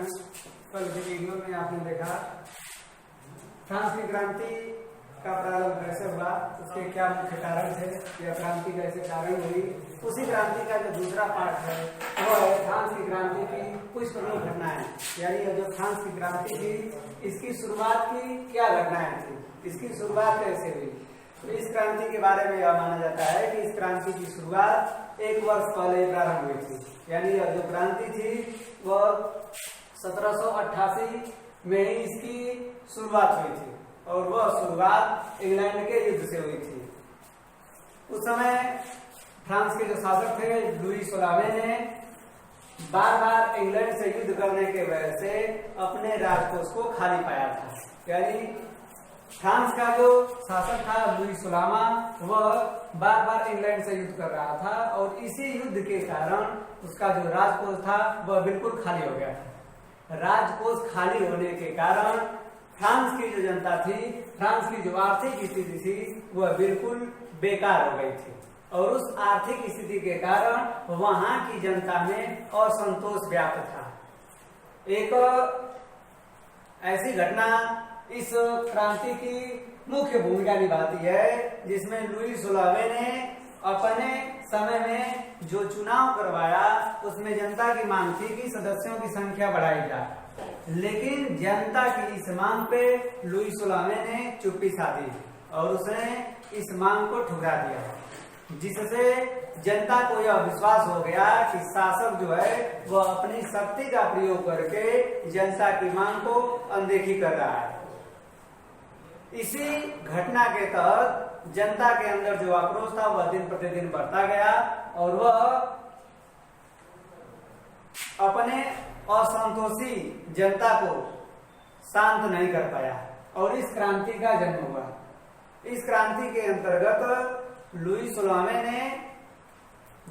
हैं। कल के वीडियो में आपने देखा फ्रांस की क्रांति का प्रारंभ कैसे हुआ, उसके क्या मुख्य कारण थे, यह क्रांति कैसे कारण हुई। उसी क्रांति का जो दूसरा पार्ट है वो है फ्रांस की क्रांति की कुछ प्रमुख घटनाएं, यानी जो फ्रांस की क्रांति थी इसकी शुरुआत की क्या घटनाएं थी, इसकी शुरुआत कैसे हुई। तो इस क्रांति के बारे में यह माना जाता है कि इस क्रांति की शुरुआत 1 वर्ष पहले प्रारंभ हुई थी, यानी यह जो क्रांति थी वह 1788 में ही इसकी शुरुआत हुई थी और वह शुरुआत इंग्लैंड के युद्ध से हुई थी। उस समय फ्रांस के जो शासक थे लुई 16वें ने बार बार इंग्लैंड से युद्ध करने के वजह से अपने राजकोष को खाली पाया था, यानी फ्रांस का जो शासक था लुई 16वां वह बार बार इंग्लैंड से युद्ध कर रहा था और इसी युद्ध के कारण उसका जो राजकोष था वह बिल्कुल खाली हो गया था। राजकोष खाली होने के कारण फ्रांस की जो जनता थी, फ्रांस की जो आर्थिक स्थिति थी वह बिल्कुल बेकार हो गई थी और उस आर्थिक स्थिति के कारण वहां की जनता में असंतोष व्याप्त था। एक ऐसी घटना इस क्रांति की मुख्य भूमिका निभाती है जिसमें लुई 16वें ने अपने समय में जो चुनाव करवाया उसमें जनता की मांग थी कि सदस्यों की संख्या बढ़ाई जाए, लेकिन जनता की इस मांग पे लुई 16वें ने चुप्पी साधी और उसने इस मांग को ठुकरा दिया, जिससे जनता को यह विश्वास हो गया कि शासक जो है वह अपनी शक्ति का प्रयोग करके जनता की मांग को अनदेखी कर रहा है। इसी घटना के तहत जनता के अंदर जो आक्रोश था वह दिन प्रतिदिन बढ़ता गया और वह अपने असंतोषी जनता को शांत नहीं कर पाया और इस क्रांति का जन्म हुआ। इस क्रांति के अंतर्गत लुई 16वें ने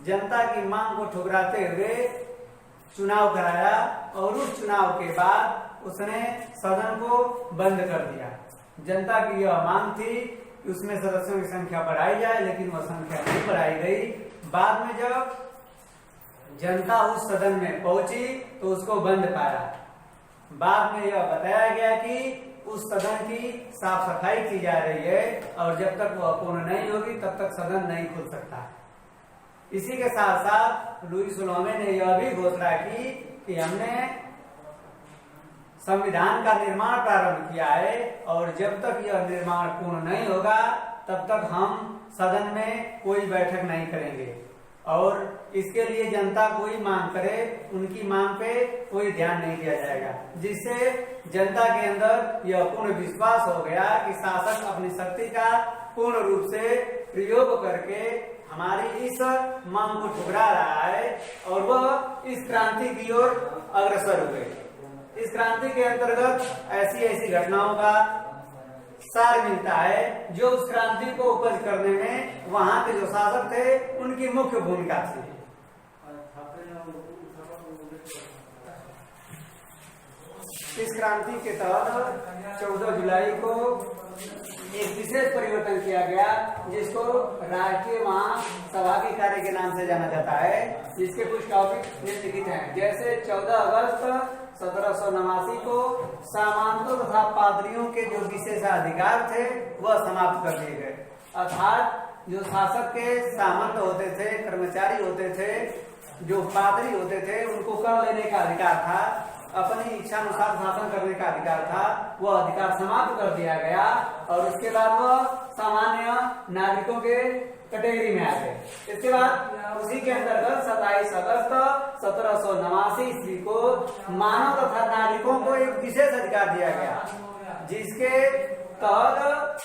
जनता की मांग को ठुकराते हुए चुनाव कराया और उस चुनाव के बाद उसने सदन को बंद कर दिया। जनता की यह मांग थी कि उसमें सदस्यों की संख्या बढ़ाई जाए, लेकिन वह संख्या नहीं बढ़ाई गई। बाद में जब जनता उस सदन में पहुंची तो उसको बंद पाया। बाद में यह बताया गया कि उस सदन की साफ सफाई की जा रही है और जब तक वह पूर्ण नहीं होगी तब तक सदन नहीं खुल सकता। इसी के साथ साथ लुई 16वें ने यह भी घोषणा की कि हमने संविधान का निर्माण प्रारंभ किया है और जब तक यह निर्माण पूर्ण नहीं होगा तब तक हम सदन में कोई बैठक नहीं करेंगे और इसके लिए जनता कोई मांग करे उनकी मांग पे कोई ध्यान नहीं दिया जाएगा, जिससे जनता के अंदर यह पूर्ण विश्वास हो गया कि शासक अपनी शक्ति का पूर्ण रूप से प्रयोग करके हमारी इस मांग को ठुकरा रहा है और वह इस क्रांति की ओर अग्रसर हुए। इस क्रांति के अंतर्गत ऐसी ऐसी घटनाओं का सार मिलता है जो उस क्रांति को उपज करने में वहां के जो शासक थे उनकी मुख्य भूमिका थी। इस क्रांति के तहत 14 जुलाई को एक विशेष परिवर्तन किया गया जिसको राष्ट्रीय महासभा के कार्य के नाम से जाना जाता है, जिसके कुछ टॉपिक निम्नलिखित हैं। जैसे 14 अगस्त 1789 को सामंतों तथा पादरियों के जो विशेषाधिकार थे वह समाप्त कर दिए गए, अर्थात जो शासक के सामंत होते थे, कर्मचारी होते थे, जो पादरी होते थे उनको कर लेने का अधिकार था, अपनी इच्छा अनुसार शासन करने का अधिकार था, वह अधिकार समाप्त कर दिया गया और उसके बाद वह सामान्य नागरिकों के कैटेगरी में आ गए। इसके बाद उसी के अंतर्गत 27 अगस्त 1789 ईस्वी को मानव तथा नागरिकों को एक विशेष अधिकार दिया गया, जिसके तहत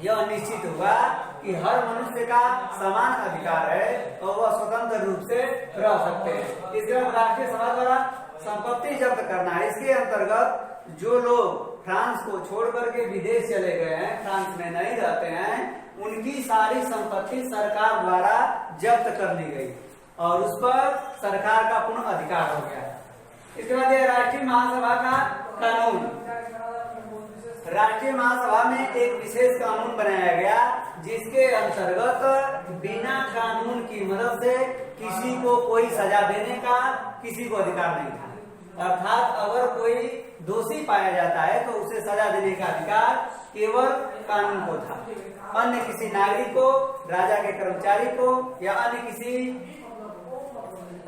यह निश्चित हुआ कि हर मनुष्य का समान अधिकार है और वह स्वतंत्र रूप से रह सकते हैं। इसके बाद राष्ट्रीय सभा द्वारा संपत्ति जब्त करना है। इसके अंतर्गत जो लोग फ्रांस को छोड़ करके विदेश चले गए हैं, फ्रांस में नहीं रहते हैं, उनकी सारी संपत्ति सरकार द्वारा जब्त कर ली गई और उस पर सरकार का पूर्ण अधिकार हो गया। इसके बाद राष्ट्रीय महासभा का कानून। राष्ट्रीय महासभा में एक विशेष कानून बनाया गया जिसके अंतर्गत बिना कानून की मदद से किसी को कोई सजा देने का किसी को अधिकार नहीं था। अर्थात अगर कोई दोषी पाया जाता है तो उसे सजा देने का अधिकार केवल कानून को था। अन्य किसी नागरिक को, राजा के कर्मचारी को या अन्य किसी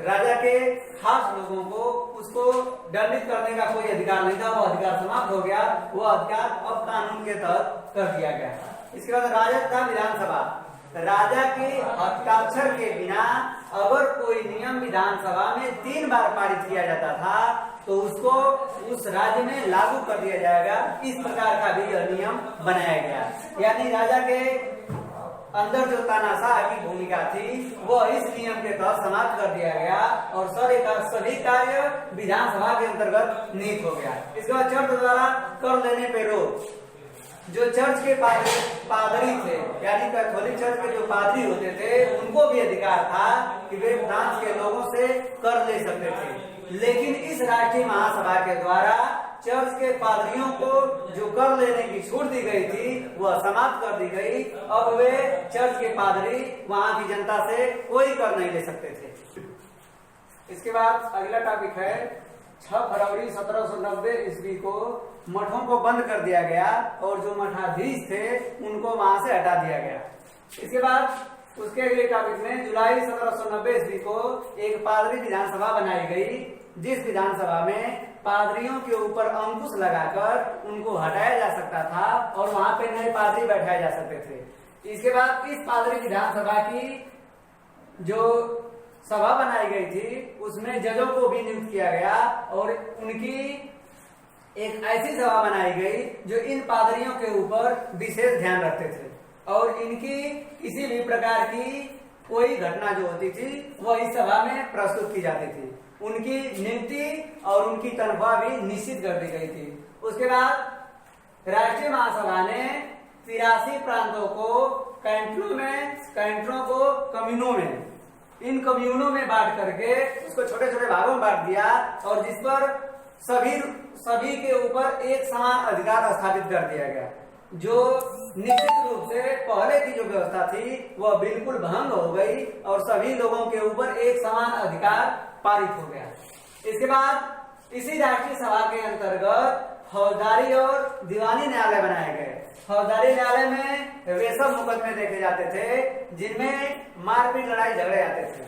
राजा के खास लोगों को उसको दंडित करने का कोई अधिकार नहीं था। वो अधिकार समाप्त हो गया। वो अधिकार अब कानून के तहत कर दिया गया। इसके बाद राजद था विधानसभा। राजा के हस्ताक्षर के बिना अगर कोई नियम विधानसभा में 3 बार पारित किया जाता था तो उसको उस राज्य में लागू कर दिया जाएगा। इस प्रकार का भी यह नियम बनाया गया। यानी राजा के अंदर जो तानाशाह की भूमिका थी वो इस नियम के तहत समाप्त कर दिया गया और सभी कार्य विधानसभा के अंतर्गत निहित हो गया। इसके बाद चर्च द्वारा कर लेने पे रोक। जो चर्च के पादरी थे, यानी कैथोलिक चर्च के जो पादरी होते थे, उनको भी अधिकार था कि वे फ्रांस के लोगों से कर ले सकते थे। लेकिन इस राष्ट्रीय महासभा के द्वारा चर्च के पादरियों को जो कर लेने की छूट दी गई थी वह समाप्त कर दी गई। अब वे चर्च के पादरी वहां की जनता से कोई कर नहीं ले सकते थे। इसके बाद अगला टॉपिक है 6 फरवरी 1790 ईस्वी को मठों को बंद कर दिया गया और जो मठाधीश थे उनको वहां से हटा दिया गया। इसके बाद उसके अगले टॉपिक में जुलाई 1790 ईस्वी को एक पादरी विधानसभा बनाई गई, जिस विधानसभा में पादरियों के ऊपर अंकुश लगाकर उनको हटाया जा सकता था और वहां पे नए पादरी बैठाए जा सकते थे। इसके बाद इस पादरी विधानसभा की जो सभा बनाई गई थी उसमें जजों को भी नियुक्त किया गया और उनकी एक ऐसी सभा बनाई गई जो इन पादरियों के ऊपर विशेष ध्यान रखते थे और इनकी किसी भी प्रकार की कोई घटना जो होती थी वह इस सभा में प्रस्तुत की जाती थी। उनकी नियुक्ति और उनकी तनख्वाह भी निश्चित कर दी गई थी। उसके बाद राष्ट्रीय महासभा ने 83 प्रांतों को कैंटों को कम्यूनों में, इन कम्यूनों में बांट करके उसको छोटे छोटे भागों में बांट दिया और जिस पर सभी के ऊपर एक समान अधिकार स्थापित कर दिया गया। जो निश्चित रूप से पहले की जो व्यवस्था थी वह बिल्कुल भंग हो गई और सभी लोगों के ऊपर एक समान अधिकार पारित हो गया। इसके बाद इसी राष्ट्रीय सभा के अंतर्गत फौजदारी और दीवानी न्यायालय बनाए गए। फौजदारी न्यायालय में वे सब मुकदमे देखे जाते थे जिनमें मारपीट, लड़ाई झगड़े आते थे।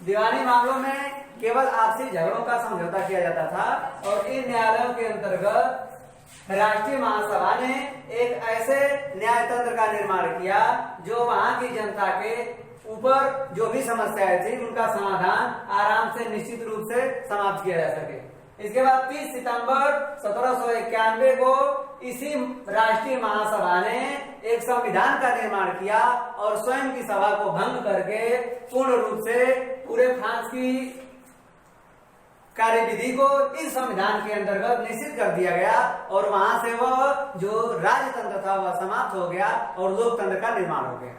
दीवानी मामलों में केवल आपसी झगड़ों का समझौता किया जाता था और इन न्यायालयों के अंतर्गत राष्ट्रीय महासभा ने एक ऐसे न्याय तंत्र का निर्माण किया जो वहां की जनता के ऊपर जो भी समस्याएं थी उनका समाधान आराम से निश्चित रूप से समाप्त किया जा सके। इसके बाद 30 सितंबर 1791 को इसी राष्ट्रीय महासभा ने एक संविधान का निर्माण किया और स्वयं की सभा को भंग करके पूर्ण रूप से पूरे फ्रांस की कार्यविधि को इस संविधान के अंतर्गत निश्चित कर दिया गया और वहां से वह जो राजतंत्र था वह समाप्त हो गया और लोकतंत्र का निर्माण हो गया।